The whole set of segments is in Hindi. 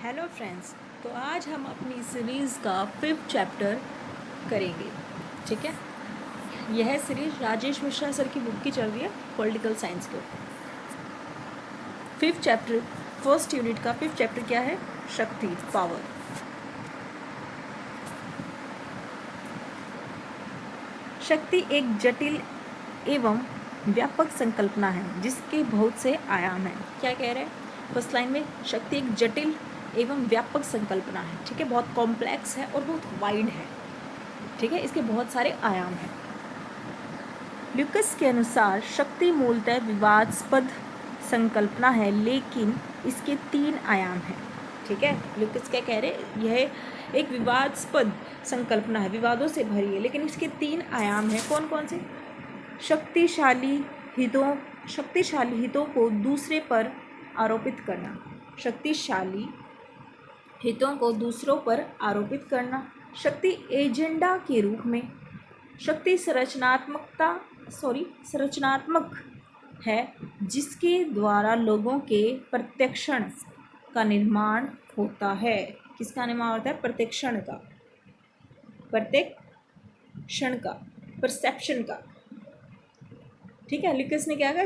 हेलो फ्रेंड्स, तो आज हम अपनी सीरीज़ का 5th चैप्टर करेंगे। ठीक है, यह सीरीज राजेश मिश्रा सर की बुक की चल रही है पॉलिटिकल साइंस के ऊपर। 5th चैप्टर, फर्स्ट यूनिट का 5th चैप्टर क्या है? शक्ति, पावर। शक्ति एक जटिल एवं व्यापक संकल्पना है जिसके बहुत से आयाम हैं। क्या कह रहे हैं फर्स्ट लाइन में? शक्ति एक जटिल एवं व्यापक संकल्पना है। ठीक है, बहुत कॉम्प्लेक्स है और बहुत वाइड है। ठीक है, इसके बहुत सारे आयाम हैं। ल्यूकस के अनुसार शक्ति मूलतः विवादास्पद संकल्पना है, लेकिन इसके 3 आयाम हैं। ठीक है, ल्यूकस क्या कह रहे? यह एक विवादास्पद संकल्पना है, विवादों से भरी है, लेकिन इसके 3 आयाम हैं। कौन कौन से? शक्तिशाली हितों को दूसरे पर आरोपित करना, शक्तिशाली हितों को दूसरों पर आरोपित करना। शक्ति एजेंडा के रूप में। शक्ति संरचनात्मक है जिसके द्वारा लोगों के प्रत्यक्षण का निर्माण होता है। किसका निर्माण होता है? प्रत्यक्षण का, परसेप्शन का। ठीक है, ल्यूकस ने क्या कहा?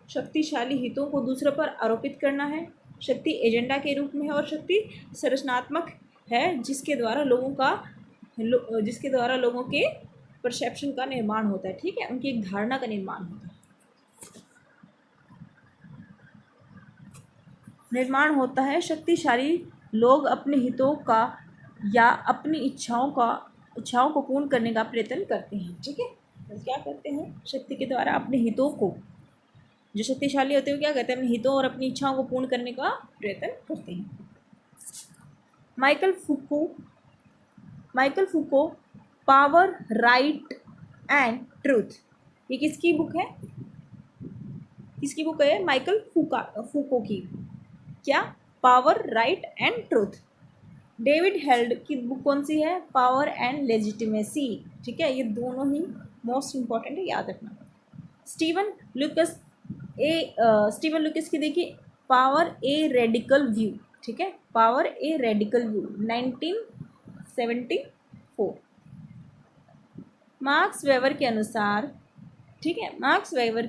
शक्तिशाली हितों को दूसरों पर आरोपित करना है, शक्ति एजेंडा के रूप में है, और शक्ति संरचनात्मक है जिसके द्वारा लोगों के परसेप्शन का निर्माण होता है। ठीक है, उनकी एक धारणा का निर्माण होता है। शक्तिशाली लोग अपने हितों का या अपनी इच्छाओं को पूर्ण करने का प्रयत्न करते हैं। ठीक है, तो क्या करते हैं? शक्ति के द्वारा अपने हितों को, जो शक्तिशाली होते हैं, क्या कहते हैं? अपने हितों और अपनी इच्छाओं को पूर्ण करने का प्रयत्न करते हैं। Michael Foucault, power, right and truth. ये किसकी बुक है? माइकल फूको की। क्या? Power, right and truth. David Held की बुक कौन सी है? Power and legitimacy. ठीक है, ये दोनों ही मोस्ट इंपॉर्टेंट है, याद रखना। स्टीवन लुकस की देखिए, पावर ए रेडिकल व्यू। ठीक है, power a radical view 1974। Marks weber के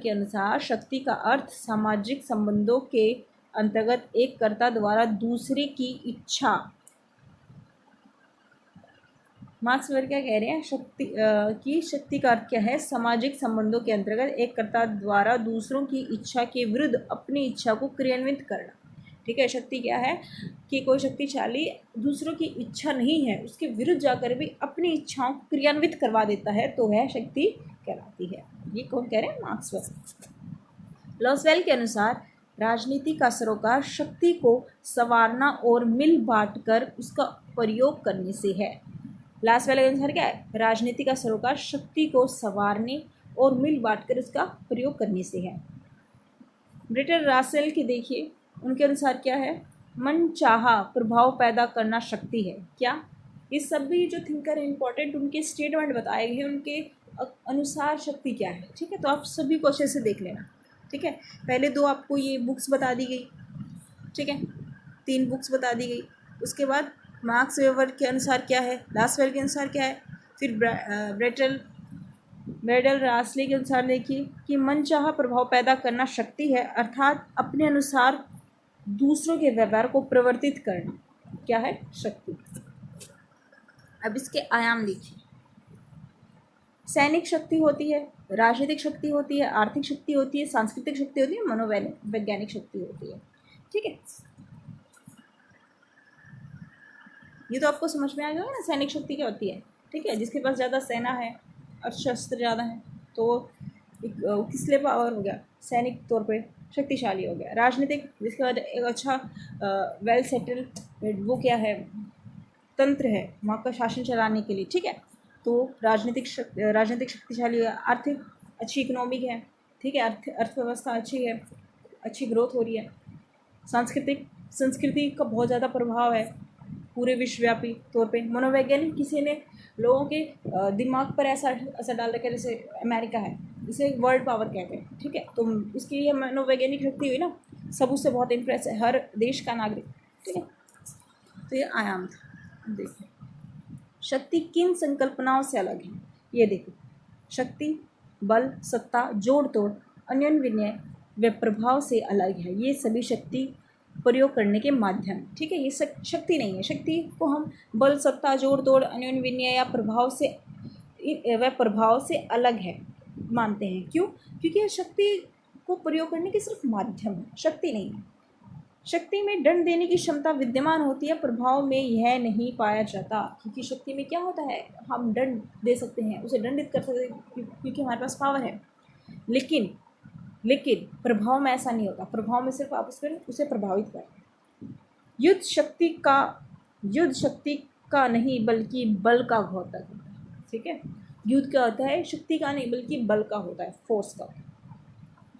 अनुसार शक्ति का अर्थ सामाजिक संबंधों के अंतर्गत एक कर्ता द्वारा दूसरे की इच्छा। मार्क्स वेबर क्या कह रहे हैं? शक्ति का अर्थ क्या है? सामाजिक संबंधों के अंतर्गत एक कर्ता द्वारा दूसरों की इच्छा के विरुद्ध अपनी इच्छा को क्रियान्वित करना। ठीक है, शक्ति क्या है? कि कोई शक्तिशाली दूसरों की इच्छा नहीं है, उसके विरुद्ध जाकर भी अपनी इच्छाओं को क्रियान्वित करवा देता है, तो वह शक्ति कहलाती है। ये कौन कह रहे हैं? Marks weber. लॉसवेल के अनुसार राजनीति का सरोकार शक्ति को संवारना और मिल बांट कर उसका प्रयोग करने से है। लास्ट वाले के अनुसार क्या है? राजनीति का सरोकार शक्ति को संवारने और मिल बांट कर उसका प्रयोग करने से है। ब्रिटन रासेल की देखिए, उनके अनुसार क्या है? मनचाहा प्रभाव पैदा करना शक्ति है। क्या? ये सभी जो थिंकर है इंपॉर्टेंट, उनके स्टेटमेंट बताए गए हैं, उनके अनुसार शक्ति क्या है। ठीक है, तो आप सभी को अच्छे से देख लेना। ठीक है, पहले 2 आपको ये बुक्स बता दी गई। ठीक है, 3 बुक्स बता दी गई। उसके बाद मार्क्स वेबर के अनुसार क्या है, लासवेल के अनुसार क्या है, फिर ब्रेडल रासले के अनुसार देखिए कि मनचाहा प्रभाव पैदा करना शक्ति है, अर्थात अपने अनुसार दूसरों के व्यवहार को प्रवर्तित करना क्या है? शक्ति। अब इसके आयाम देखिए। सैनिक शक्ति होती है, राजनीतिक शक्ति होती है, आर्थिक शक्ति होती है, सांस्कृतिक शक्ति होती है, मनोवैज्ञानिक शक्ति होती है। ठीक है, ये तो आपको समझ में आ जाएगा ना सैनिक शक्ति क्या होती है। ठीक है, जिसके पास ज़्यादा सेना है और शस्त्र ज़्यादा है, तो किस लिए पावर हो गया? सैनिक तौर पे शक्तिशाली हो गया। राजनीतिक, जिसके बाद एक अच्छा वेल सेटल्ड वो क्या है? तंत्र है वहाँ का शासन चलाने के लिए। ठीक है, तो राजनीतिक शक्तिशाली है। आर्थिक, अच्छी इकोनॉमिक है। ठीक है, अर्थव्यवस्था अच्छी है, अच्छी ग्रोथ हो रही है। संस्कृति का बहुत ज़्यादा प्रभाव है पूरे विश्वव्यापी तौर पे। मनोवैज्ञानिक, किसी ने लोगों के दिमाग पर ऐसा असर डाल रखा है, जैसे अमेरिका है, इसे वर्ल्ड पावर कहते हैं। ठीक है, तो इसकी ये मनोवैज्ञानिक शक्ति हुई ना, सब उससे बहुत इम्प्रेस है, हर देश का नागरिक। ठीक है, तो ये आयाम था। देखो शक्ति किन संकल्पनाओं से अलग है, ये देखो शक्ति बल, सत्ता, जोड़ तोड़, अन्योन्य विनय व प्रभाव से अलग है। ये सभी शक्ति प्रयोग करने के माध्यम, ठीक है, ये शक्ति नहीं है। शक्ति को हम बल, सत्ता, जोड़ तोड़, अन्योन्य विनय या प्रभाव से अलग है मानते हैं। क्यों? क्योंकि यह शक्ति को प्रयोग करने के सिर्फ माध्यम है, शक्ति नहीं है। शक्ति में दंड देने की क्षमता विद्यमान होती है, प्रभाव में यह नहीं पाया जाता। क्योंकि शक्ति में क्या होता है, हम दंड दे सकते हैं, उसे दंडित कर सकते हैं क्योंकि हमारे पास पावर है। लेकिन प्रभाव में ऐसा नहीं होता। प्रभाव में सिर्फ आप उसे प्रभावित करें। युद्ध शक्ति का नहीं बल्कि बल का घोतक होता है, ठीक है। युद्ध क्या होता है, शक्ति का नहीं बल्कि बल का होता है, फोर्स का।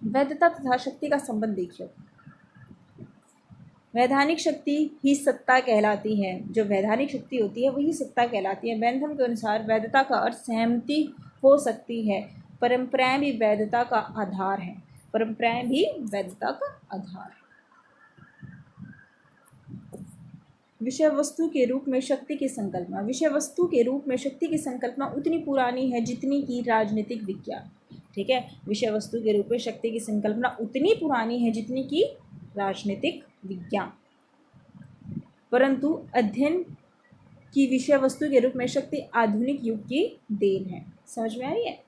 वैधता तथा शक्ति का संबंध देखिए। वैधानिक शक्ति ही सत्ता कहलाती है। जो वैधानिक शक्ति होती है वही सत्ता कहलाती है। बैंथम के अनुसार वैधता का अर्थ सहमति हो सकती है। परंपराएं भी वैधता का आधार है। परंपराएं भी वैधता का आधार है। विषय वस्तु के रूप में शक्ति की संकल्पना। विषय वस्तु के रूप में शक्ति की संकल्पना उतनी पुरानी है जितनी की राजनीतिक विज्ञान, ठीक है। विषय वस्तु के रूप में शक्ति की संकल्पना उतनी पुरानी है जितनी की राजनीतिक विज्ञान, परंतु अध्ययन की विषय वस्तु के रूप में शक्ति आधुनिक युग की देन है। समझ में आ रही है?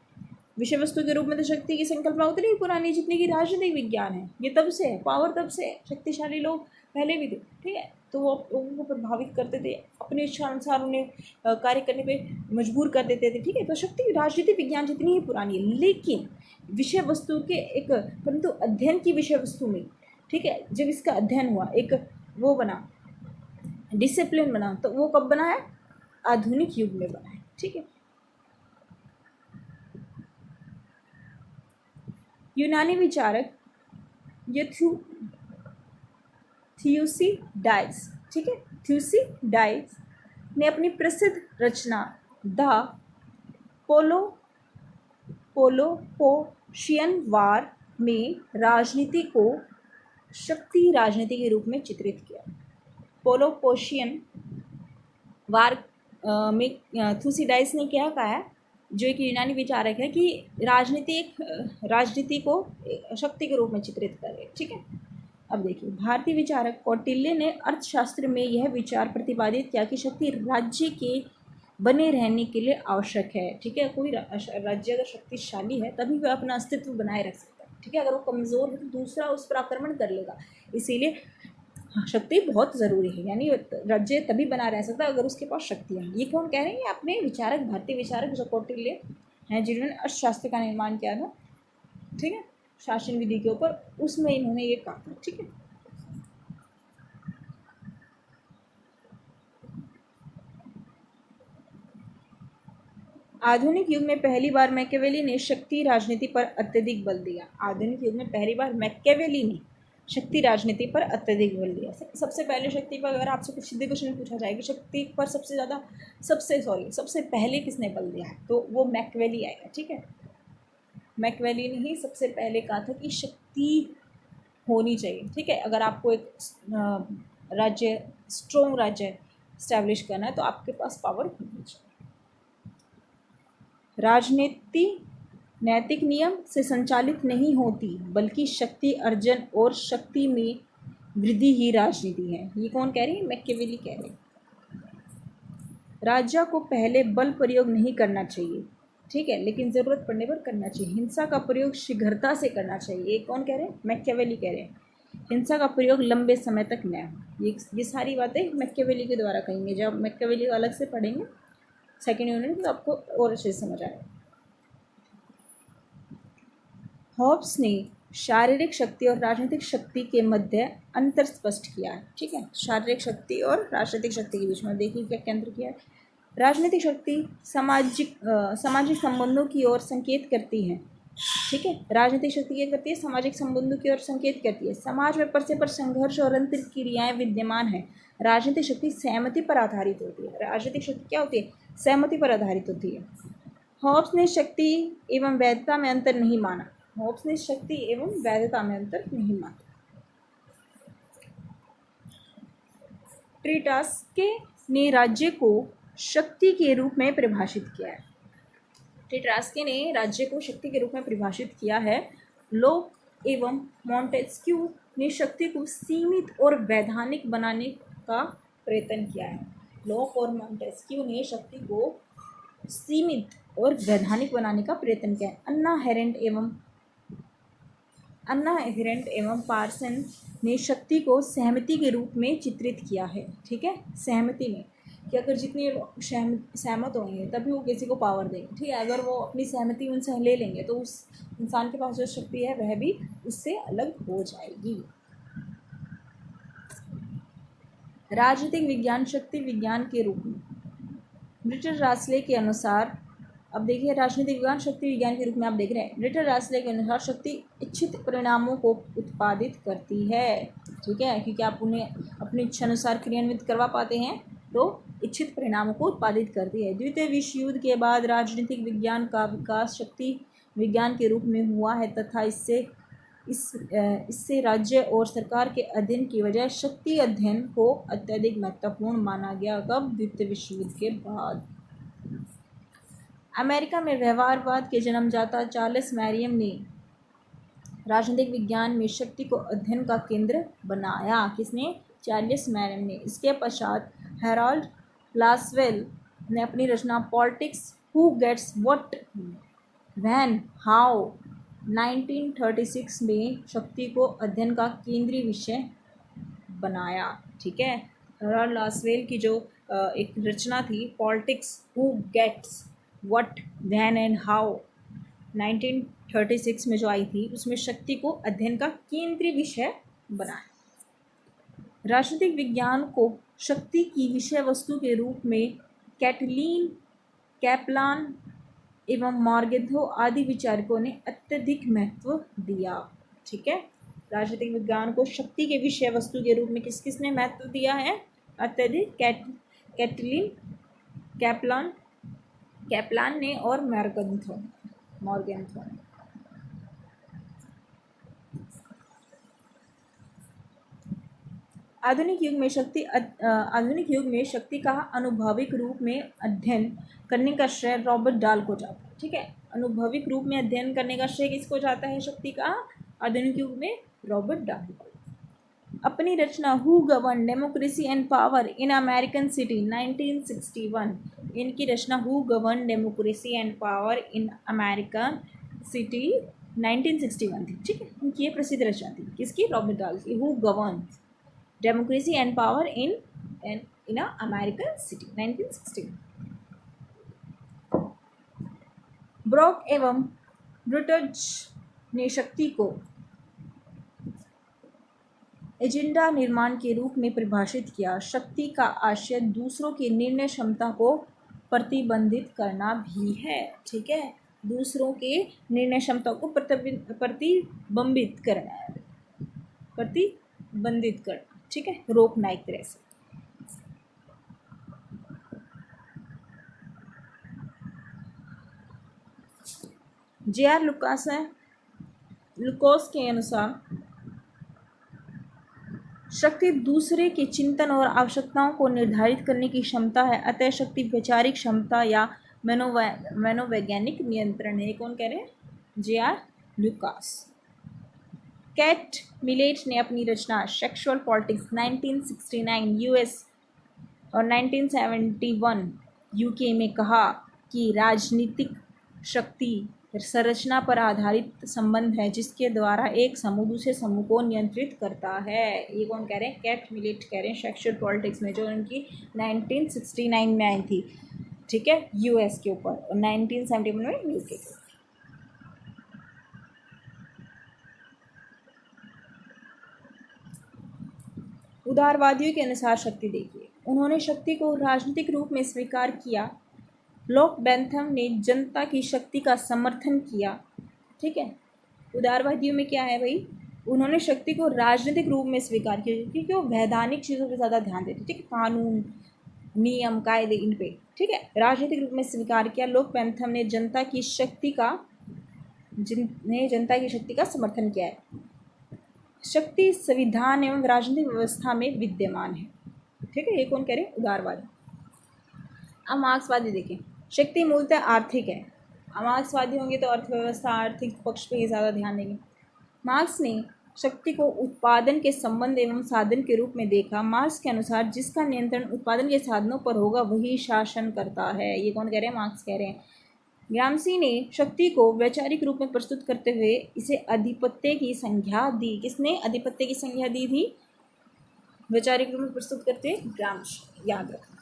विषय वस्तु के रूप में तो शक्ति की संकल्पना उतनी ही पुरानी जितनी की राजनीतिक विज्ञान है। ये तब से है, पावर तब से है। शक्तिशाली लोग पहले भी थे, ठीक है, तो वो लोगों को प्रभावित करते थे, अपने इच्छा अनुसार उन्हें कार्य करने पे मजबूर कर देते थे, ठीक है। तो शक्ति राजनीतिक विज्ञान जितनी ही पुरानी है, लेकिन विषय वस्तु के परंतु अध्ययन की विषय वस्तु में, ठीक है, जब इसका अध्ययन हुआ, एक वो बना, डिसिप्लिन बना, तो वो कब बना है? आधुनिक युग में बना है, ठीक है। यूनानी विचारक थ्यूसिडाइड्स, ठीक है, थ्यूसिडाइड्स ने अपनी प्रसिद्ध रचना द पोलोपोशियन वार में राजनीति को शक्ति राजनीति के रूप में चित्रित किया। पोलोपोशियन वार में थ्यूसिडाइड्स ने क्या कहा है, जो एक यूनानी विचारक है, कि राजनीति को शक्ति के रूप में चित्रित करे, ठीक है। अब देखिए, भारतीय विचारक कौटिल्य ने अर्थशास्त्र में यह विचार प्रतिपादित किया कि शक्ति राज्य के बने रहने के लिए आवश्यक है, ठीक है। कोई राज्य अगर शक्तिशाली है तभी वह अपना अस्तित्व बनाए रख सकता है, ठीक है। अगर वो कमज़ोर है तो दूसरा उस पर आक्रमण कर लेगा। इसीलिए शक्ति बहुत ज़रूरी है, यानी राज्य तभी बना रह सकता है अगर उसके पास शक्तियाँ हैं। ये कौन कह रहे हैं? अपने विचारक, भारतीय विचारक जो कौटिल्य हैं, जिन्होंने अर्थशास्त्र का निर्माण किया था, ठीक है, शासन विधि के ऊपर, उसमें इन्होंने ये कहा था, ठीक है। आधुनिक युग में पहली बार मैकियावेली ने शक्ति राजनीति पर अत्यधिक बल दिया। आधुनिक युग में पहली बार मैकियावेली ने शक्ति राजनीति पर अत्यधिक बल दिया। सबसे पहले शक्ति पर अगर आपसे कुछ सीधे क्वेश्चन पूछा जाए कि शक्ति पर सबसे पहले किसने बल दिया है, तो वो मैकियावेली आएगा, ठीक है। मैकियावेली ने ही सबसे पहले कहा था कि शक्ति होनी चाहिए, ठीक है। अगर आपको एक स्ट्रॉन्ग राज्य इस्टेब्लिश करना है तो आपके पास पावर होनी चाहिए। राजनीति नैतिक नियम से संचालित नहीं होती, बल्कि शक्ति अर्जन और शक्ति में वृद्धि ही राजनीति है। ये कौन कह रही है? मैकियावेली कह रहे हैं। राजा को पहले बल प्रयोग नहीं करना चाहिए, ठीक है, लेकिन ज़रूरत पड़ने पर करना चाहिए। हिंसा का प्रयोग शीघ्रता से करना चाहिए। ये कौन कह रहे हैं? मैकियावेली कह रहे हैं। हिंसा का प्रयोग लंबे समय तक न हो। ये सारी बातें मैकियावेली के द्वारा कहेंगे। जब मैकियावेली को अलग से पढ़ेंगे सेकेंड यूनिट तो आपको और अच्छे से समझ आएगा। हॉब्स ने शारीरिक शक्ति और राजनीतिक शक्ति के मध्य अंतर स्पष्ट किया है, ठीक है। शारीरिक शक्ति और राजनीतिक शक्ति के बीच में देखिए क्या अंतर किया है। राजनीतिक शक्ति सामाजिक संबंधों की ओर संकेत करती है, ठीक है। राजनीतिक शक्ति क्या करती है? सामाजिक संबंधों की ओर संकेत करती है। समाज में परस्पर पर संघर्ष और अंतर क्रियाएं विद्यमान है। राजनीतिक शक्ति सहमति पर आधारित होती है। राजनीतिक शक्ति क्या होती है? सहमति पर आधारित होती है। हॉब्स ने शक्ति एवं वैधता में अंतर नहीं माना। हॉब्स ने शक्ति एवं वैधता में अंतर नहीं माना। ट्रिटास्के ने राज्य को शक्ति के रूप में परिभाषित किया है। ट्रिटास्के ने राज्य को शक्ति के रूप में परिभाषित किया है। लोक एवं मॉन्टेस्क्यू ने शक्ति को सीमित और वैधानिक बनाने का प्रयत्न किया है। लोक और मॉन्टेस्क्यू ने शक्ति को सीमित और वैधानिक बनाने का प्रयत्न किया है। अन्ना हेरेंट एवं पार्सन ने शक्ति को सहमति के रूप में चित्रित किया है। ठीक है, सहमति में कि अगर जितने लोग सहमत होंगे तभी वो किसी को पावर देंगे। ठीक है, अगर वो अपनी सहमति उनसे ले लेंगे तो उस इंसान के पास जो शक्ति है वह भी उससे अलग हो जाएगी। राजनीतिक विज्ञान शक्ति विज्ञान के रूप में रिचर्ड रासले के अनुसार, अब देखिए राजनीतिक विज्ञान शक्ति विज्ञान के रूप में आप देख रहे हैं। रिचर्ड रासले के अनुसार शक्ति इच्छित परिणामों को उत्पादित करती है। ठीक है, क्योंकि आप उन्हें अपनी इच्छा अनुसार क्रियान्वित करवा पाते हैं तो इच्छित परिणामों को उत्पादित करती है। द्वितीय विश्व युद्ध के बाद राजनीतिक विज्ञान का विकास शक्ति विज्ञान के रूप में हुआ है तथा इससे राज्य और सरकार के अध्ययन की वजह शक्ति अध्ययन को अत्यधिक महत्वपूर्ण माना गया। कब? द्वितीय विश्व युद्ध के बाद। अमेरिका में व्यवहारवाद के जन्मदाता चार्ल्स मैरियम ने राजनीतिक विज्ञान में शक्ति को अध्ययन का केंद्र बनाया। किसने? चार्ल्स मैरियम ने। इसके पश्चात हेराल्ड लासवेल ने अपनी रचना politics who gets what when how 1936 में शक्ति को अध्ययन का केंद्रीय विषय बनाया। ठीक है, हेराल्ड लासवेल की जो एक रचना थी politics who gets what when and how 1936 में जो आई थी उसमें शक्ति को अध्ययन का केंद्रीय विषय बनाया। राजनीतिक विज्ञान को शक्ति की विषय वस्तु के रूप में कैटलीन, कैपलान एवं मार्गेथो आदि विचारकों ने अत्यधिक महत्व दिया। ठीक है, राजनीतिक विज्ञान को शक्ति के विषय वस्तु के रूप में किसने महत्व दिया है? अत्यधिक कैटलीन, कैपलान ने और मार्गेथो ने। आधुनिक युग में शक्ति का अनुभविक रूप में अध्ययन करने का श्रेय रॉबर्ट डाल को जाता है। ठीक है, अनुभविक रूप में अध्ययन करने का श्रेय किसको जाता है शक्ति का? आधुनिक युग में रॉबर्ट डाल को। अपनी रचना who govern democracy and power in American city 1961, इनकी रचना who govern democracy and power in American city 1961 थी। ठीक है, उनकी ये प्रसिद्ध रचना थी। किसकी? रॉबर्ट डाल की। Who govern democracy and power in a American city 1961। Brock एवं ब्रुटज ने शक्ति को एजेंडा निर्माण के रूप में परिभाषित किया। शक्ति का आशय दूसरों की निर्णय क्षमता को प्रतिबंधित करना भी है। ठीक है, दूसरों के निर्णय क्षमता को प्रतिबंधित करना। ठीक है, रोकना एक तरह से। जे.आर. लुकोस के अनुसार शक्ति दूसरे के चिंतन और आवश्यकताओं को निर्धारित करने की क्षमता है, अतः शक्ति वैचारिक क्षमता या मनोवैज्ञानिक नियंत्रण है। कौन कह रहे हैं? जे.आर. लुकास। कैट मिलेट ने अपनी रचना सेक्सुअल पॉलिटिक्स 1969 यूएस और 1971 यूके में कहा कि राजनीतिक शक्ति संरचना पर आधारित संबंध है जिसके द्वारा एक समूह दूसरे समूह को नियंत्रित करता है। ये कौन कह रहे हैं? कैट मिलेट कह रहे हैं सेक्सुअल पॉलिटिक्स में, जो उनकी 1969 में आई थी। ठीक है, यूएस के ऊपर, और 1971 में यूके के। उदारवादियों के अनुसार शक्ति देखिए, उन्होंने शक्ति को राजनीतिक रूप में स्वीकार किया। लॉक बेंथम ने जनता की शक्ति का समर्थन किया। ठीक है, उदारवादियों में क्या है भाई? उन्होंने शक्ति को राजनीतिक रूप में स्वीकार किया क्योंकि वो वैधानिक चीज़ों पर ज़्यादा ध्यान देते। ठीक है, कानून, नियम, कायदे, इन पे। ठीक है, राजनीतिक रूप में स्वीकार किया। लॉक बेंथम ने जनता की शक्ति का समर्थन किया है। शक्ति संविधान एवं राजनीतिक व्यवस्था में विद्यमान है। ठीक है, ये कौन कह रहे हैं? उदारवादी। अब मार्क्सवादी देखें, शक्ति मूलतः आर्थिक है। अब मार्क्सवादी होंगे तो अर्थव्यवस्था, आर्थिक पक्ष पे ज़्यादा ध्यान देंगे। मार्क्स ने शक्ति को उत्पादन के संबंध एवं साधन के रूप में देखा। मार्क्स के अनुसार जिसका नियंत्रण उत्पादन के साधनों पर होगा वही शासन करता है। ये कौन कह रहे हैं? मार्क्स कह रहे हैं। ग्रामसी ने शक्ति को वैचारिक रूप में प्रस्तुत करते हुए इसे अधिपत्य की संज्ञा दी। किसने अधिपत्य की संज्ञा दी थी? वैचारिक रूप में प्रस्तुत करते हुए ग्रामसी, याद रखना।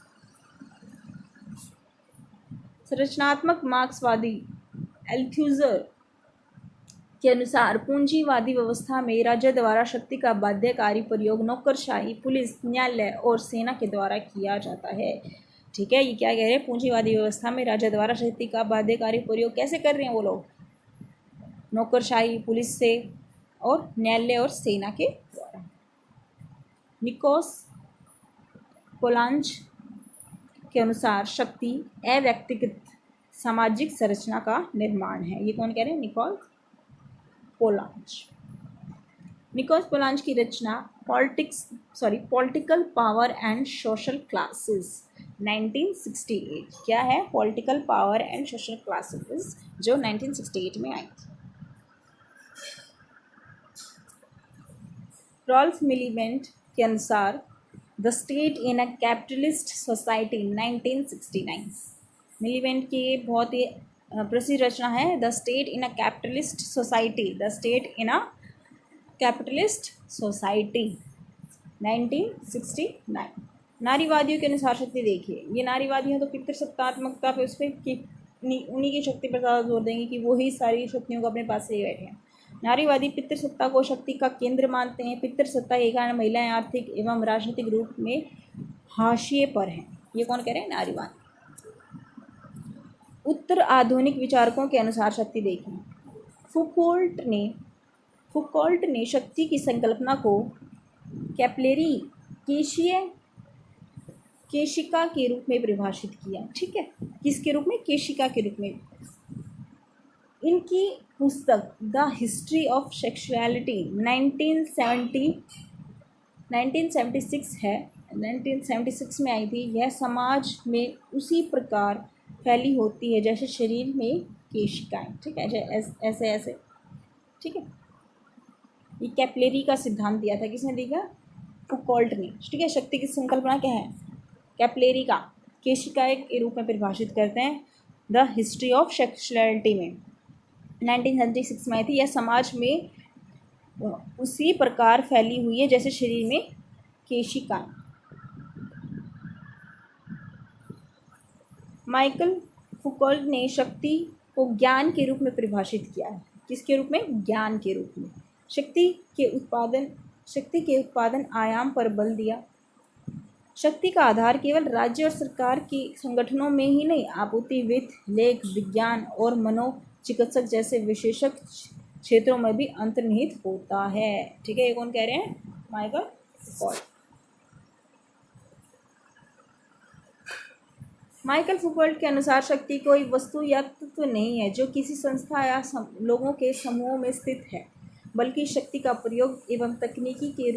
संरचनात्मक मार्क्सवादी एल्थ्यूजर के अनुसार पूंजीवादी व्यवस्था में राज्य द्वारा शक्ति का बाध्यकारी प्रयोग नौकरशाही, पुलिस, न्यायालय और सेना के द्वारा किया जाता है। ठीक है, ये क्या कह रहे हैं? पूंजीवादी व्यवस्था में राज्य द्वारा शक्ति का बाध्यकारी प्रयोग कैसे कर रहे हैं वो लोग? नौकरशाही, पुलिस से और न्यायालय और सेना के द्वारा। निकोस पोलांज के अनुसार शक्ति अव्यक्तिगत सामाजिक संरचना का निर्माण है। ये कौन कह रहे हैं? निकोस पोलांज की रचना political power and social classes 1968। क्या है? Political power and social classes, जो 1968 में आई थी। रॉल्फ मिलीबेंट के अनुसार the state in a capitalist society 1969। Miliband की बहुत ही प्रसिद्ध रचना है the state in a capitalist society, the state in a capitalist society 1969। नारीवादियों के अनुसार शक्ति देखिए, ये नारीवादी हैं तो पितृसत्तात्मकता पे उस पर कि उन्हीं की शक्ति पर ज़्यादा जोर देंगे कि वो ही सारी शक्तियों को अपने पास ले बैठे हैं। नारीवादी पितृसत्ता को शक्ति का केंद्र मानते हैं। पितृसत्ता के कारण महिलाएं आर्थिक एवं राजनीतिक रूप में हाशिए पर हैं। ये कौन कह रहे हैं? नारीवादी। उत्तर आधुनिक विचारकों के अनुसार शक्ति देखें, फुकोल्ट ने शक्ति की संकल्पना को कैपिलरी केशिका के रूप में परिभाषित किया। ठीक है, किसके रूप में? केशिका के रूप में। इनकी पुस्तक द हिस्ट्री ऑफ सेक्सुअलिटी 1976 है, 1976 में आई थी। यह समाज में उसी प्रकार फैली होती है जैसे शरीर में केशिकाएं। ठीक है, ऐसे ऐसे। ठीक है, ये कैपिलरी का सिद्धांत दिया था। किसने दिया? फुकोल्ट ने। ठीक है, शक्ति की संकल्पना क्या है? कैपिलरी का केशिकाएं के रूप में परिभाषित करते हैं। द हिस्ट्री ऑफ सेक्सुअलिटी में 1976 में आई थी। यह समाज में उसी प्रकार फैली हुई है जैसे शरीर में केशिकाएं। माइकल फुकोल्ट ने शक्ति को ज्ञान के रूप में परिभाषित किया है। किसके रूप में? ज्ञान के रूप में। शक्ति के उत्पादन आयाम पर बल दिया। शक्ति का आधार केवल राज्य और सरकार के संगठनों में ही नहीं, आपूर्ति, वित्त, लेख, विज्ञान और मनोचिकित्सक जैसे विशेषज्ञ क्षेत्रों में भी अंतर्निहित होता है। ठीक है, ये कौन कह रहे हैं? माइकल फुकोल्ट। माइकल फुकोल्ट के अनुसार शक्ति कोई वस्तु या तत्व नहीं है जो किसी संस्था या लोगों के समूहों में स्थित है, बल्कि शक्ति का प्रयोग एक तकनीकी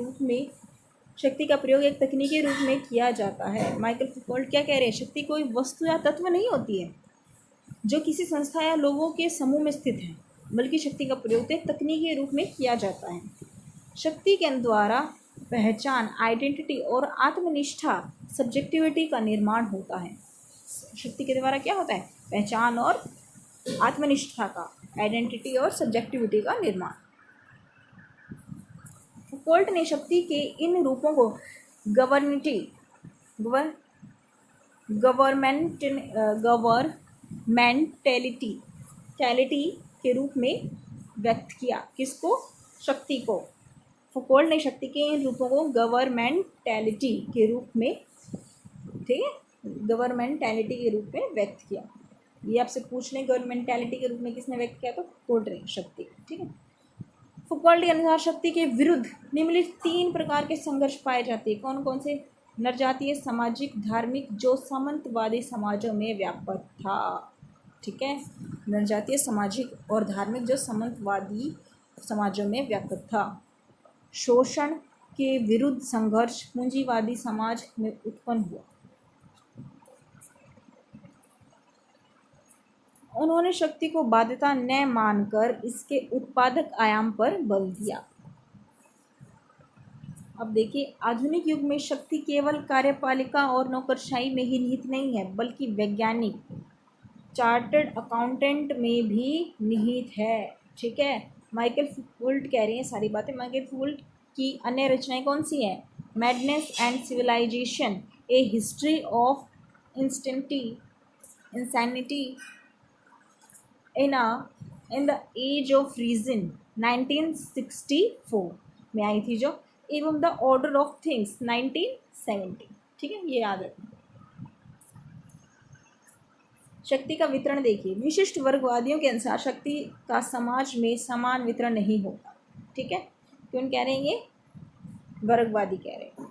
रूप में किया जाता है। माइकल फुकोल्ट क्या कह रहे हैं? शक्ति कोई वस्तु या तत्व नहीं होती है जो किसी संस्था या लोगों के समूह में स्थित है, बल्कि शक्ति का प्रयोग एक तकनीकी रूप में किया जाता है। शक्ति के द्वारा पहचान, आइडेंटिटी और आत्मनिष्ठा, सब्जेक्टिविटी का निर्माण होता है। शक्ति के द्वारा क्या होता है? पहचान और आत्मनिष्ठा का, आइडेंटिटी और सब्जेक्टिविटी का निर्माण। फुकोल्ट ने शक्ति के इन रूपों को गवर्नमेंटैलिटी के रूप में व्यक्त किया। किसको? शक्ति को। फुकोल्ट ने शक्ति के इन रूपों को गवर्नमेंटैलिटी के रूप में, ठीक है, गवर्नमेंटैलिटी के रूप में व्यक्त किया। ये आपसे पूछ लें गवर्नमेंटैलिटी के रूप में किसने व्यक्त किया, तो फुकोल्ट ने शक्ति। ठीक है, फुकोल्ट के अनुसार शक्ति के विरुद्ध निम्नलिखित 3 प्रकार के संघर्ष पाए जाते हैं। कौन कौन से? नरजातीय, सामाजिक, धार्मिक, जो सामंतवादी समाजों में व्यापक था। ठीक है, नरजातीय, सामाजिक और धार्मिक जो सामंतवादी समाजों में व्यापक था। शोषण, के विरुद्ध संघर्ष पूंजीवादी समाज में उत्पन्न हुआ। उन्होंने शक्ति को बाध्यता न मानकर इसके उत्पादक आयाम पर बल दिया। अब देखिए, आधुनिक युग में शक्ति केवल कार्यपालिका और नौकरशाही में ही निहित नहीं है, बल्कि वैज्ञानिक, चार्टर्ड अकाउंटेंट में भी निहित है। ठीक है, माइकल फुल्ट कह रही हैं सारी बातें। माइकल फुल्ट की अन्य रचनाएं कौन सी हैं? Madness and civilization, a history of insanity in the age of reason 1964 में आई थी जो, एवं द ऑर्डर ऑफ थिंग्स 1970। ठीक है, ये याद रखना। शक्ति का वितरण देखिए, विशिष्ट वर्गवादियों के अनुसार शक्ति का समाज में समान वितरण नहीं होता। ठीक है, कौन कह रहे हैं? ये वर्गवादी कह रहे हैं।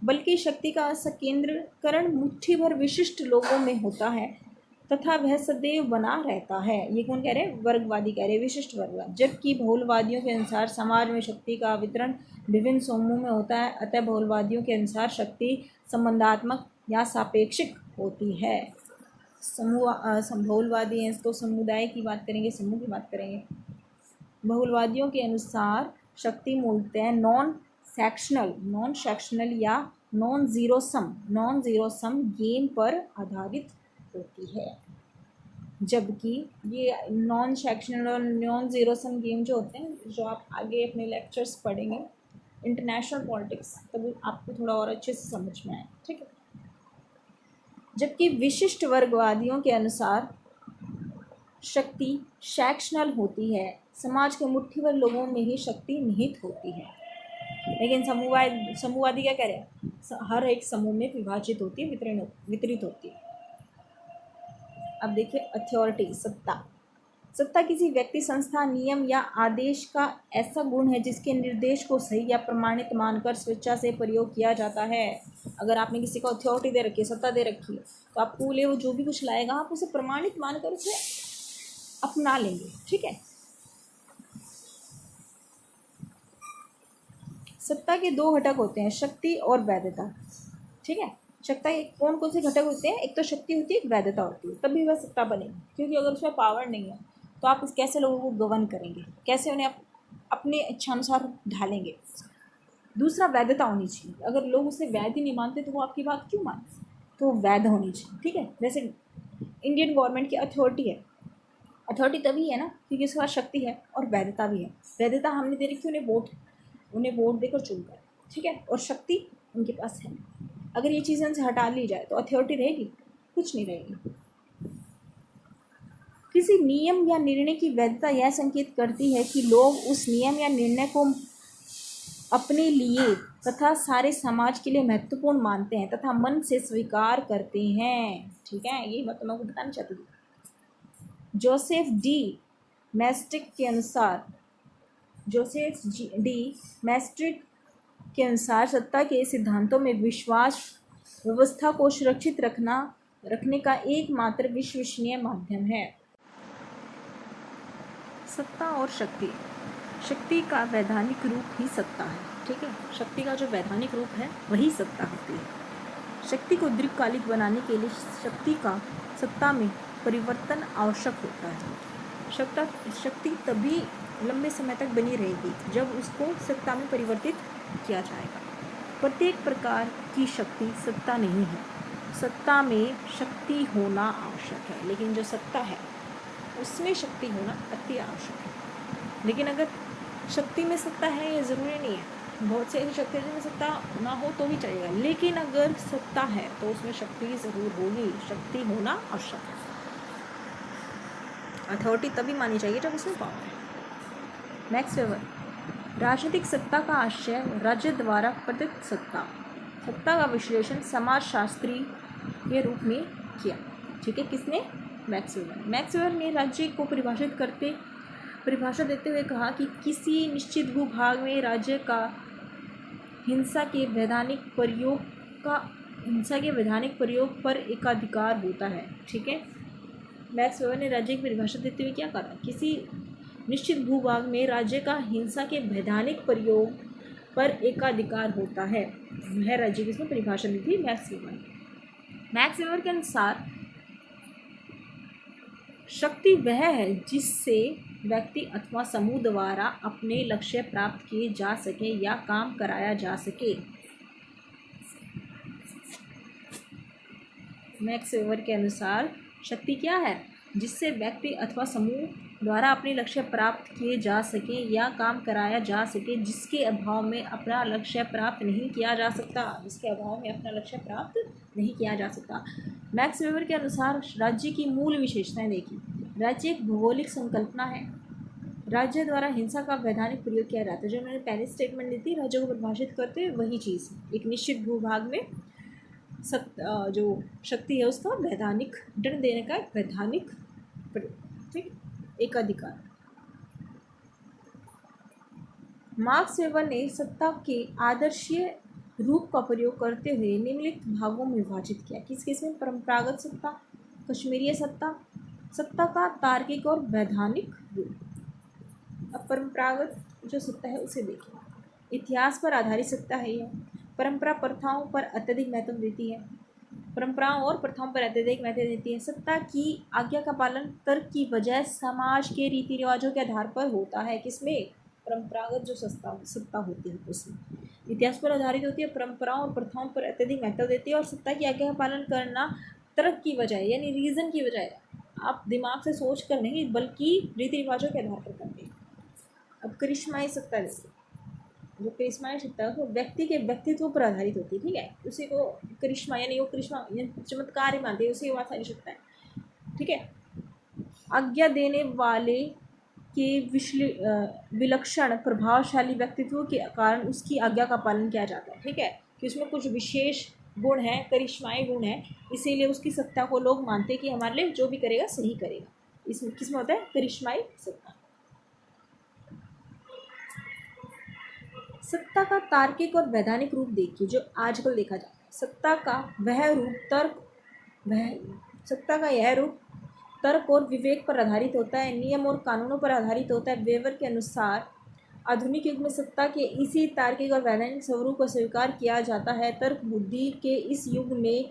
बल्कि शक्ति का संकेंद्रीकरण मुट्ठी भर विशिष्ट लोगों में होता है तथा वह सदैव बना रहता है। ये कौन कह रहे हैं? वर्गवादी कह रहे हैं, विशिष्ट वर्गवाद। जबकि बहुलवादियों के अनुसार समाज में शक्ति का वितरण विभिन्न समूहों में होता है, अतः बहुलवादियों के अनुसार शक्ति संबंधात्मक या सापेक्षिक होती है। बहुलवादी हैं तो समुदाय की बात करेंगे, समूह की बात करेंगे। बहुलवादियों के अनुसार शक्ति मूलतः नॉन सेक्शनल या नॉन जीरो सम गेम पर आधारित होती है। जबकि ये नॉन सेक्शनल और नॉन जीरो सम गेम जो होते हैं, जो आप आगे अपने लेक्चर्स पढ़ेंगे इंटरनेशनल पॉलिटिक्स, तब आपको थोड़ा और अच्छे से समझ में आए। ठीक है, जबकि विशिष्ट वर्गवादियों के अनुसार शक्ति सेक्शनल होती है, समाज के मुट्ठी भर लोगों में ही शक्ति निहित होती है। लेकिन समूहवादी क्या कह रहे हैं? हर एक समूह में विभाजित होती है, वितरित होती है। अब देखिए, अथॉरिटी, सत्ता किसी व्यक्ति, संस्था, नियम या आदेश का ऐसा गुण है जिसके निर्देश को सही या प्रमाणित मानकर स्वेच्छा से प्रयोग किया जाता है। अगर आपने किसी को अथॉरिटी दे रखी है, सत्ता दे रखी है, तो आपको लिए वो जो भी कुछ लाएगा आप उसे प्रमाणित मानकर उसे अपना लेंगे। ठीक है, सत्ता के दो घटक होते हैं, शक्ति और वैधता। ठीक है, सत्ता कौन कौन से घटक होते हैं? एक तो शक्ति होती है, एक वैधता होती है, तभी वह सत्ता बनेगी। क्योंकि अगर उसमें पावर नहीं है तो आप कैसे लोगों को गवर्न करेंगे, कैसे उन्हें अपने इच्छानुसार ढालेंगे। दूसरा, वैधता होनी चाहिए। अगर लोग उसे वैध ही नहीं मानते तो वो आपकी बात क्यों मानते? तो वैध होनी चाहिए। ठीक है, जैसे इंडियन गवर्नमेंट की अथॉरिटी है, अथॉरिटी तभी है ना क्योंकि उसके पास शक्ति है, और वैधता भी है। वैधता हमने दे रखी, उन्हें वोट देकर चुनकर। ठीक है, और शक्ति उनके पास है। अगर ये चीज़ें उनसे हटा ली जाए तो अथॉरिटी रहेगी? कुछ नहीं रहेगी। किसी नियम या निर्णय की वैधता यह संकेत करती है कि लोग उस नियम या निर्णय को अपने लिए तथा सारे समाज के लिए महत्वपूर्ण मानते हैं तथा मन से स्वीकार करते हैं। ठीक है, ये बात मैं आपको बताना चाहती हूँ। जोसेफ डी मैस्ट्रिक के अनुसार सत्ता के सिद्धांतों में विश्वास व्यवस्था को सुरक्षित रखने का एकमात्र विश्वसनीय माध्यम है। सत्ता और शक्ति का वैधानिक रूप ही सत्ता है। ठीक है, शक्ति का जो वैधानिक रूप है वही सत्ता होती है। शक्ति को दीर्घकालिक बनाने के लिए सत्ता में परिवर्तन आवश्यक होता है। शक्ति तभी लंबे समय तक बनी रहेगी जब उसको सत्ता में परिवर्तित किया जाएगा। प्रत्येक प्रकार की शक्ति सत्ता नहीं है, सत्ता में शक्ति होना आवश्यक है, लेकिन जो सत्ता है उसमें शक्ति होना अति आवश्यक है। लेकिन अगर शक्ति में सत्ता है ये ज़रूरी नहीं है, बहुत से ऐसी शक्ति जिनमें सत्ता ना हो तो भी चलेगा, लेकिन अगर सत्ता है तो उसमें शक्ति ज़रूर होगी, शक्ति होना आवश्यक है। अथॉरिटी तभी मानी चाहिए जब उसमें पावर है। नेक्स्ट वेवर, राजनीतिक सत्ता का आशय राज्य द्वारा प्रदत्त सत्ता का विश्लेषण समाजशास्त्री के रूप में किया। ठीक है, किसने? मैक्सवेल ने राज्य को परिभाषा देते हुए कहा कि किसी निश्चित भूभाग में राज्य का हिंसा के वैधानिक प्रयोग पर एकाधिकार होता है। ठीक है, मैक्सवेल ने राज्य की परिभाषा देते हुए क्या कहा? किसी निश्चित भूभाग में राज्य का हिंसा के वैधानिक प्रयोग पर एकाधिकार होता है। वह राज्य की इसमें परिभाषा दी थी मैक्स वेबर ने। मैक्स वेबर के अनुसार शक्ति वह है जिससे व्यक्ति अथवा समूह द्वारा अपने लक्ष्य प्राप्त किए जा सके या काम कराया जा सके। मैक्स वेबर के अनुसार शक्ति क्या है? जिससे व्यक्ति अथवा समूह द्वारा अपने लक्ष्य प्राप्त किए जा सके या काम कराया जा सके, जिसके अभाव में अपना लक्ष्य प्राप्त नहीं किया जा सकता। जिसके अभाव में अपना लक्ष्य प्राप्त नहीं किया जा सकता। मैक्स वेबर के अनुसार राज्य की मूल विशेषताएं देखिए। राज्य एक भौगोलिक संकल्पना है। राज्य द्वारा हिंसा का वैधानिक प्रयोग किया जाता है। जो मैंने पहले स्टेटमेंट दी थी, राज्य को परिभाषित करते हुए वही चीज़, एक निश्चित भूभाग में जो शक्ति है उसका वैधानिक दंड देने का एक वैधानिक, ठीक, एक अधिकार। मार्क्स वेबर ने सत्ता के आदर्शीय रूप का प्रयोग करते हुए निम्नलिखित भागों में विभाजित किया। किस किस में? परंपरागत सत्ता, कश्मीरीय सत्ता, सत्ता का तार्किक और वैधानिक रूप। अब परंपरागत जो सत्ता है उसे देखिए। इतिहास पर आधारित सत्ता है यह। परंपरा प्रथाओं पर अत्यधिक महत्व देती है। परंपराओं और प्रथाओं पर अत्यधिक महत्व देती है। सत्ता की आज्ञा का पालन तर्क की बजाय समाज के रीति रिवाजों के आधार पर होता है। किसमें? परंपरागत जो सत्ता होती है उसमें। इतिहास पर आधारित होती है, परंपराओं और प्रथाओं पर अत्यधिक महत्व देती है, और सत्ता की आज्ञा का पालन करना तर्क की बजाय, यानी रीज़न की बजाय, आप दिमाग से सोच कर नहीं बल्कि रीति रिवाजों के आधार पर करते हैं। अब करिश्माई सत्ता देखिए। जो करिश्माई सत्ता है वो व्यक्ति के व्यक्तित्व पर आधारित होती है, ठीक है। उसी को करिश्मा यानी वो करिश्मा चमत्कार ही मानते हैं, उसी को सारी सत्ता है, ठीक है। आज्ञा देने वाले के विलक्षण प्रभावशाली व्यक्तित्व के कारण उसकी आज्ञा का पालन किया जाता है, ठीक है, कि उसमें कुछ विशेष गुण है, करिश्माई गुण है, इसीलिए उसकी सत्ता को लोग मानते हैं कि हमारे लिए जो भी करेगा सही करेगा। इसमें किसमें होता है? करिश्माई सत्ता। सत्ता का तार्किक और वैधानिक रूप देखिए, जो आजकल देखा जाता है। सत्ता का यह रूप तर्क और विवेक पर आधारित होता है, नियम और कानूनों पर आधारित होता है। वेबर के अनुसार आधुनिक युग में सत्ता के इसी तार्किक और वैधानिक स्वरूप को स्वीकार किया जाता है। तर्क बुद्धि के इस युग में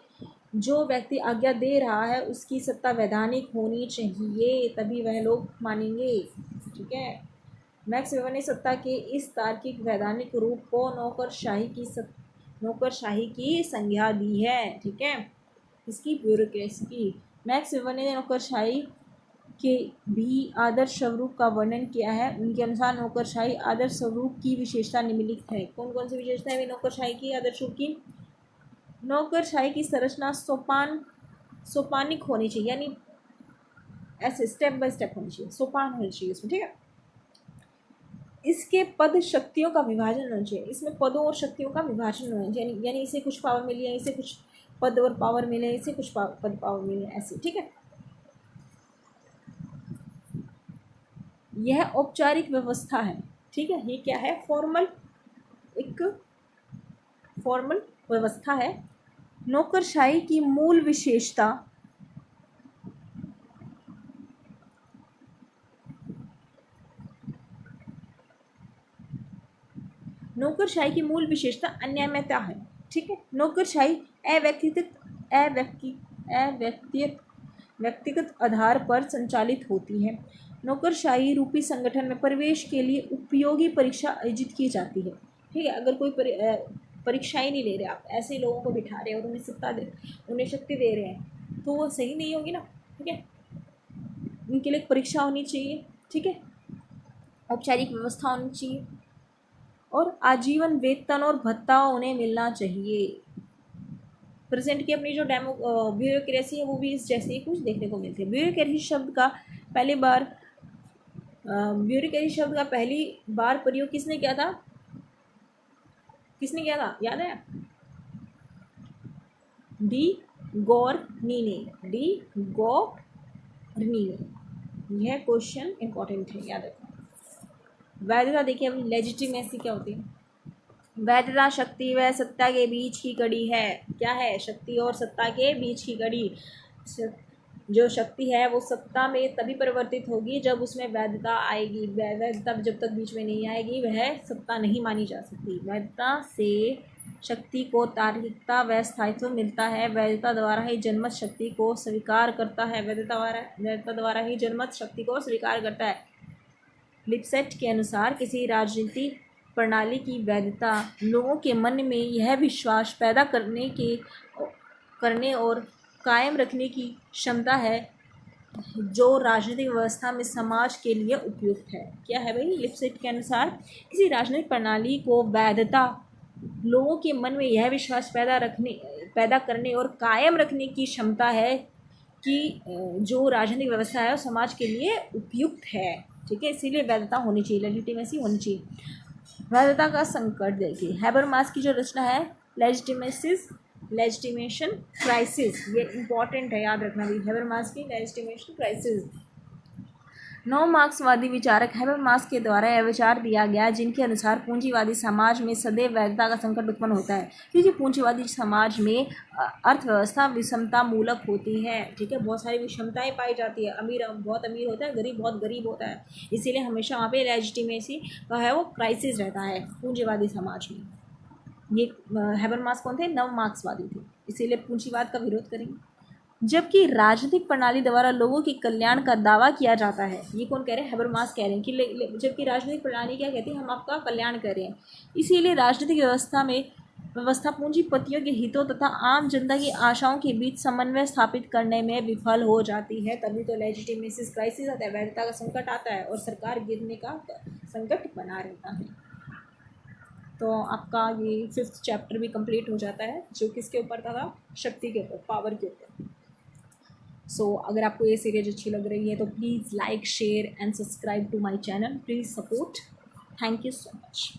जो व्यक्ति आज्ञा दे रहा है उसकी सत्ता वैधानिक होनी चाहिए, तभी वह लोग मानेंगे, ठीक है। मैक्स वेबर ने सत्ता के इस तार्किक वैधानिक रूप को नौकरशाही की संज्ञा दी है, ठीक है, इसकी ब्यूरोक्रेसी की। मैक्स वेबर ने नौकरशाही के भी आदर्श स्वरूप का वर्णन किया है। उनके अनुसार नौकरशाही आदर्श स्वरूप की विशेषता निम्नलिखित है। कौन कौन सी विशेषता है नौकरशाही की आदर्श स्वरूप की? नौकरशाही की संरचना सोपानिक होनी चाहिए, यानी ऐसे स्टेप बाय स्टेप होनी चाहिए, सोपान होनी चाहिए इसमें, ठीक है। इसके पद शक्तियों का विभाजन होना चाहिए, इसमें पदों और शक्तियों का विभाजन होना चाहिए, यानी इसे कुछ पावर मिली है, इसे कुछ पद और पावर मिले, इसे कुछ पद पावर मिले, ऐसे, ठीक है। यह औपचारिक व्यवस्था है, ठीक है। ये क्या है? एक फॉर्मल व्यवस्था है। नौकरशाही की मूल विशेषता अनियमितता है, ठीक है। नौकरशाही व्यक्तिगत आधार पर संचालित होती है। नौकरशाही रूपी संगठन में प्रवेश के लिए उपयोगी परीक्षा आयोजित की जाती है, ठीक है। अगर कोई परीक्षा ही नहीं ले रहे, आप ऐसे ही लोगों को बिठा रहे हैं और उन्हें शक्ति दे रहे हैं, तो वो सही नहीं होगी ना, ठीक है। उनके लिए एक परीक्षा होनी चाहिए, ठीक है, औपचारिक व्यवस्था होनी चाहिए, और आजीवन वेतन और भत्ता उन्हें मिलना चाहिए। प्रेजेंट की अपनी जो ब्यूरोक्रेसी है वो भी इस जैसे ही कुछ देखने को मिलती है। ब्यूरोक्रेसी शब्द का पहली बार प्रयोग किसने किया था? याद है? डी गॉर्नी ने। यह क्वेश्चन इंपॉर्टेंट है, याद रखना। वैधता देखिए, अपनी लेजिटिमेसी क्या होती है? वैधता शक्ति व सत्ता के बीच की कड़ी है। क्या है? शक्ति और सत्ता के बीच की कड़ी। जो शक्ति है वो सत्ता में तभी परिवर्तित होगी जब उसमें वैधता आएगी। वैधता जब तक बीच में नहीं आएगी वह सत्ता नहीं मानी जा सकती। वैधता से शक्ति को तार्किकता व स्थायित्व मिलता है। वैधता द्वारा ही जनमत शक्ति को स्वीकार करता है। वैधता द्वारा ही जनमत शक्ति को स्वीकार करता है। लिपसेट के अनुसार किसी राजनीति प्रणाली की वैधता लोगों के मन में यह विश्वास पैदा करने और कायम रखने की क्षमता है जो राजनीतिक व्यवस्था में समाज के लिए उपयुक्त है। क्या है भाई? लिपसेट के अनुसार किसी राजनीतिक प्रणाली को वैधता लोगों के मन में यह विश्वास पैदा करने और कायम रखने की क्षमता है कि जो राजनीतिक व्यवस्था है वो समाज के लिए उपयुक्त है। ठीक है, इसीलिए वैधता होनी चाहिए, लेजिटिमेसी होनी चाहिए। वैधता का संकट देखिए, हैबरमास की जो रचना है लेजिटिमेशन क्राइसिस, ये इंपॉर्टेंट है, याद रखना भी। हैबरमास की लेजिटिमेशन क्राइसिस। नौ मार्क्सवादी विचारक हैबरमास के द्वारा यह विचार दिया गया जिनके अनुसार पूंजीवादी समाज में सदैव वैधता का संकट उत्पन्न होता है, क्योंकि पूंजीवादी समाज में अर्थव्यवस्था विषमता मूलक होती है। ठीक है, बहुत सारी विषमताएं पाई जाती है। अमीर बहुत अमीर होता है, गरीब बहुत गरीब होता है, इसीलिए हमेशा वहाँ पे लेजिटिमेसी का है वो क्राइसिस रहता है पूंजीवादी समाज में। ये हैबरमास कौन थे? नव मार्क्सवादी थे, इसीलिए पूंजीवाद का विरोध करेंगे। जबकि राजनीतिक प्रणाली द्वारा लोगों के कल्याण का दावा किया जाता है। ये कौन कह रहे हैं? हैबरमास कह रहे हैं कि जबकि राजनीतिक प्रणाली क्या कहती है? हम आपका कल्याण कर रहे हैं। इसीलिए राजनीतिक व्यवस्था पूंजीपतियों के हितों तथा आम जनता की आशाओं के बीच समन्वय स्थापित करने में विफल हो जाती है। तभी तो लेजिटिमेसी क्राइसिस आता है, वैधता का संकट आता है और सरकार गिरने का संकट बना रहता है। तो आपका ये 5th चैप्टर भी कंप्लीट हो जाता है, जो किसके ऊपर था? शक्ति के ऊपर, पावर के ऊपर। सो अगर आपको ये सीरीज अच्छी लग रही है तो please like, share and subscribe to my channel. Please support. Thank you so much.